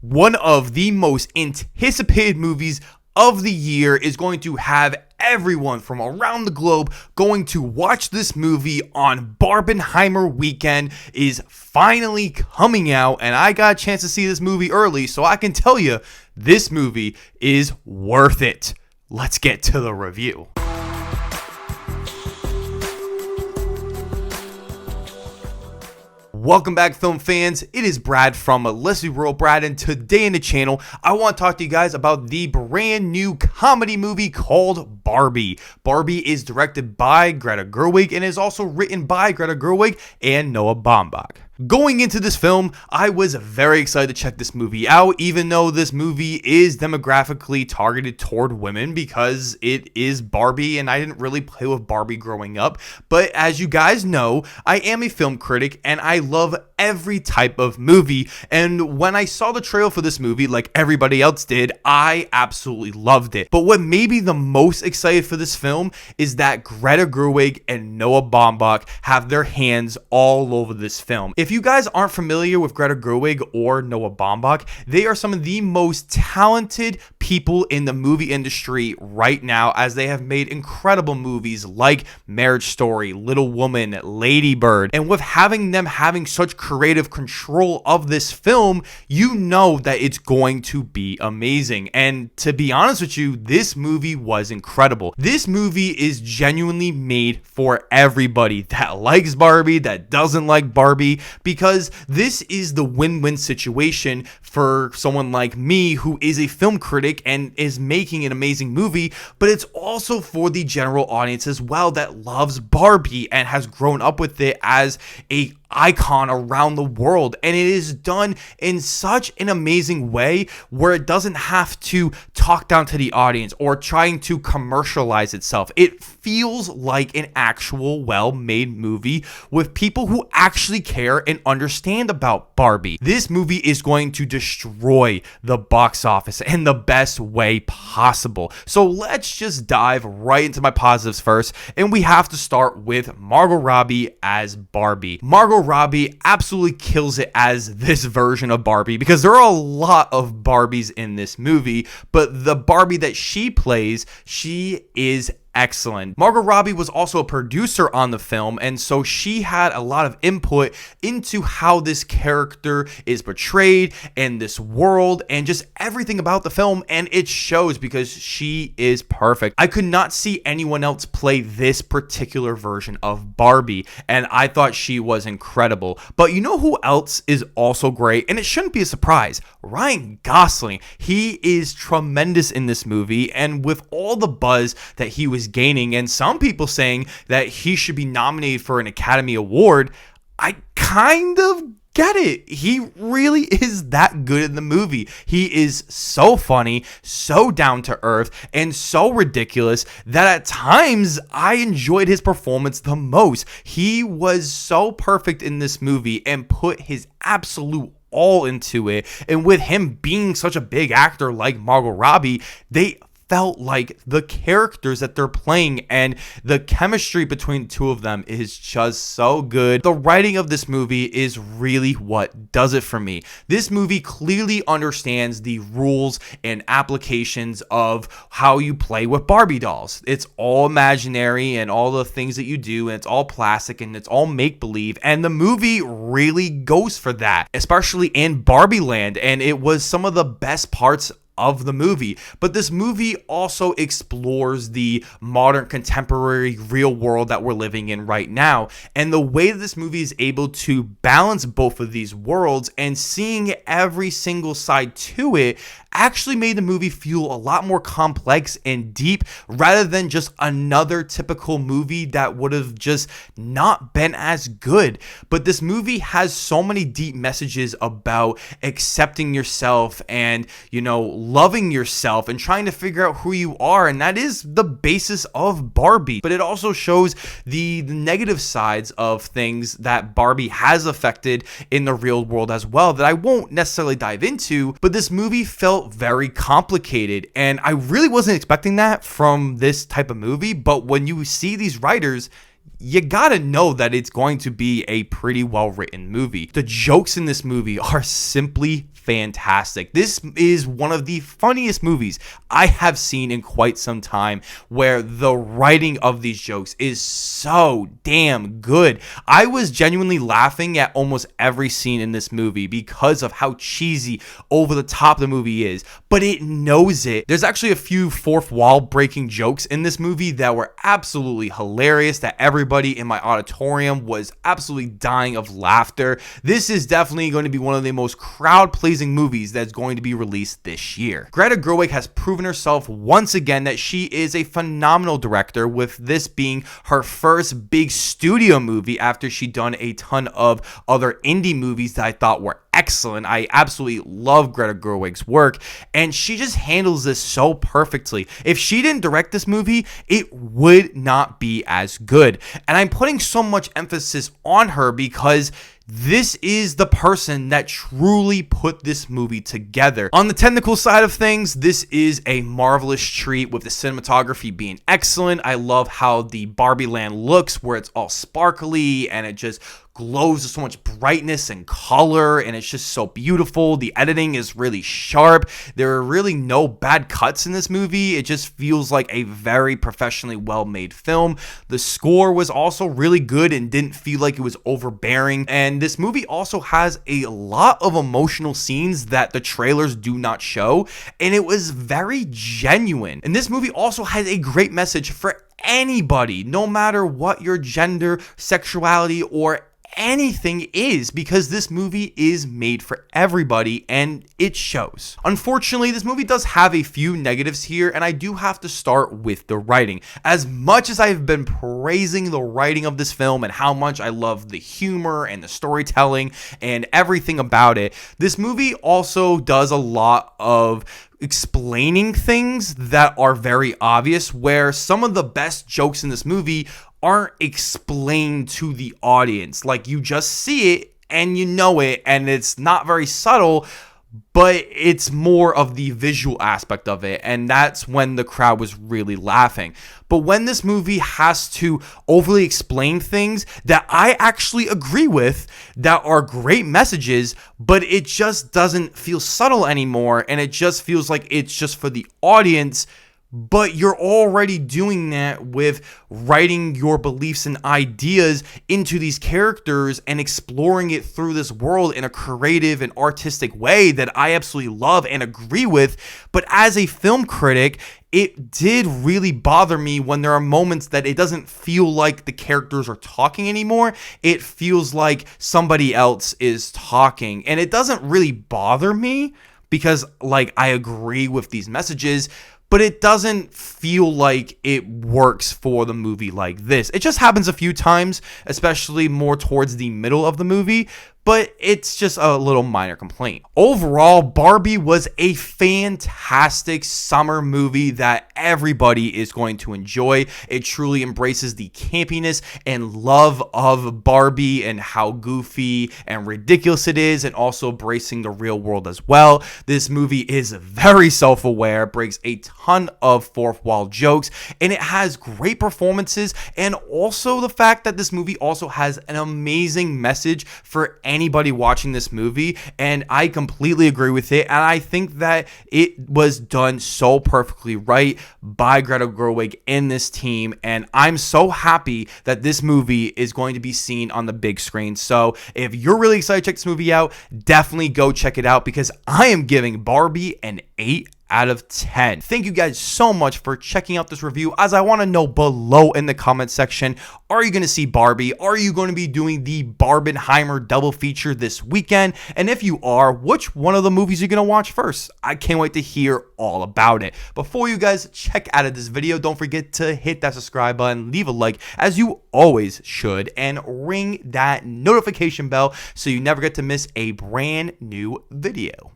One of the most anticipated movies of the year is going to have everyone from around the globe going to watch this movie on Barbenheimer weekend is finally coming out, and I got a chance to see this movie early, so I can tell you this movie is worth it. Let's get to the review. Welcome back, film fans. It is Brad from Let's Be Real Brad, and today in the channel, I want to talk to you guys about the brand new comedy movie called Barbie. Barbie is directed by Greta Gerwig and is also written by Greta Gerwig and Noah Baumbach. Going into this film, I was very excited to check this movie out, even though this movie is demographically targeted toward women because it is Barbie, and I didn't really play with Barbie growing up. But as you guys know, I am a film critic, and I love every type of movie. And when I saw the trailer for this movie, like everybody else did, I absolutely loved it. But what made me the most excited for this film is that Greta Gerwig and Noah Baumbach have their hands all over this film. If you guys aren't familiar with Greta Gerwig or Noah Baumbach, they are some of the most talented people in the movie industry right now, as they have made incredible movies like Marriage Story, Little Woman, Lady Bird. And with having them having such creative control of this film, you know that it's going to be amazing. And to be honest with you, this movie was incredible. This movie is genuinely made for everybody that likes Barbie, that doesn't like Barbie, because this is the win-win situation for someone like me who is a film critic and is making an amazing movie, but it's also for the general audience as well that loves Barbie and has grown up with it as a icon around the world, and it is done in such an amazing way where it doesn't have to talk down to the audience or trying to commercialize itself. It feels like an actual well-made movie with people who actually care and understand about Barbie. This movie is going to destroy the box office in the best way possible. So let's just dive right into my positives first, and we have to start with Margot Robbie as Barbie. Margot Robbie absolutely kills it as this version of Barbie, because there are a lot of Barbies in this movie, but the Barbie that she plays, she is excellent. Margot Robbie was also a producer on the film, and so she had a lot of input into how this character is portrayed and this world and just everything about the film, and it shows because she is perfect. I could not see anyone else play this particular version of Barbie, and I thought she was incredible. But you know who else is also great, and it shouldn't be a surprise? Ryan Gosling. He is tremendous in this movie, and with all the buzz that he was gaining, and some people saying that he should be nominated for an Academy Award, I kind of get it. He really is that good in the movie. He is so funny, so down to earth, and so ridiculous that at times I enjoyed his performance the most. He was so perfect in this movie and put his absolute all into it. And with him being such a big actor like Margot Robbie, they felt like the characters that they're playing, and the chemistry between the two of them is just so good. The writing of this movie is really what does it for me. This movie clearly understands the rules and applications of how you play with Barbie dolls. It's all imaginary and all the things that you do, and it's all plastic and it's all make-believe, and the movie really goes for that, especially in Barbie Land, and it was some of the best parts of the movie. But this movie also explores the modern, contemporary, real world that we're living in right now, and the way that this movie is able to balance both of these worlds and seeing every single side to it actually made the movie feel a lot more complex and deep, rather than just another typical movie that would have just not been as good. But this movie has so many deep messages about accepting yourself and, you know, loving yourself and trying to figure out who you are, and that is the basis of Barbie. But it also shows the negative sides of things that Barbie has affected in the real world as well, that I won't necessarily dive into. But this movie felt very complicated, and I really wasn't expecting that from this type of movie. But when you see these writers, you gotta know that it's going to be a pretty well written movie. The jokes in this movie are simply fantastic. This is one of the funniest movies I have seen in quite some time, where the writing of these jokes is so damn good. I was genuinely laughing at almost every scene in this movie because of how cheesy, over the top the movie is, but it knows it. There's actually a few fourth wall breaking jokes in this movie that were absolutely hilarious, that everybody in my auditorium was absolutely dying of laughter. This is definitely going to be one of the most crowd-pleasing movies that's going to be released this year. Greta Gerwig has proven herself once again that she is a phenomenal director, with this being her first big studio movie after she'd done a ton of other indie movies that I thought were excellent. I absolutely love Greta Gerwig's work, and she just handles this so perfectly. If she didn't direct this movie, it would not be as good. And I'm putting so much emphasis on her because this is the person that truly put this movie together. On the technical side of things, this is a marvelous treat, with the cinematography being excellent. I love how the Barbie land looks, where it's all sparkly and it just glows with so much brightness and color, and it's just so beautiful. The editing is really sharp. There are really no bad cuts in this movie. It just feels like a very professionally well-made film. The score was also really good and didn't feel like it was overbearing. And this movie also has a lot of emotional scenes that the trailers do not show, and it was very genuine. And this movie also has a great message for anybody, no matter what your gender, sexuality, or anything is, because this movie is made for everybody and it shows. Unfortunately, this movie does have a few negatives here, and I do have to start with the writing. As much as I've been praising the writing of this film and how much I love the humor and the storytelling and everything about it, this movie also does a lot of explaining things that are very obvious, where some of the best jokes in this movie aren't explained to the audience. Like, you just see it and you know it, and it's not very subtle, but it's more of the visual aspect of it, and that's when the crowd was really laughing. But when this movie has to overly explain things that I actually agree with, that are great messages, but it just doesn't feel subtle anymore, and it just feels like it's just for the audience, but you're already doing that with writing your beliefs and ideas into these characters and exploring it through this world in a creative and artistic way that I absolutely love and agree with. But as a film critic, it did really bother me when there are moments that it doesn't feel like the characters are talking anymore. It feels like somebody else is talking, and it doesn't really bother me because, like, I agree with these messages, but it doesn't feel like it works for the movie like this. It just happens a few times, especially more towards the middle of the movie, but it's just a little minor complaint. Overall, Barbie was a fantastic summer movie that everybody is going to enjoy. It truly embraces the campiness and love of Barbie and how goofy and ridiculous it is, and also embracing the real world as well. This movie is very self-aware, breaks a ton of fourth wall jokes, and it has great performances, and also the fact that this movie also has an amazing message for anybody watching this movie, and I completely agree with it, and I think that it was done so perfectly right by Greta Gerwig in this team, and I'm so happy that this movie is going to be seen on the big screen. So if you're really excited to check this movie out, definitely go check it out, because I am giving Barbie an 8 out of 10. Thank you guys so much for checking out this review. As I want to know below in the comment section, are you going to see Barbie? Are you going to be doing the Barbenheimer double feature this weekend? And if you are, which one of the movies are you going to watch first? I can't wait to hear all about it. Before you guys check out of this video, don't forget to hit that subscribe button, leave a like, as you always should, and ring that notification bell so you never get to miss a brand new video.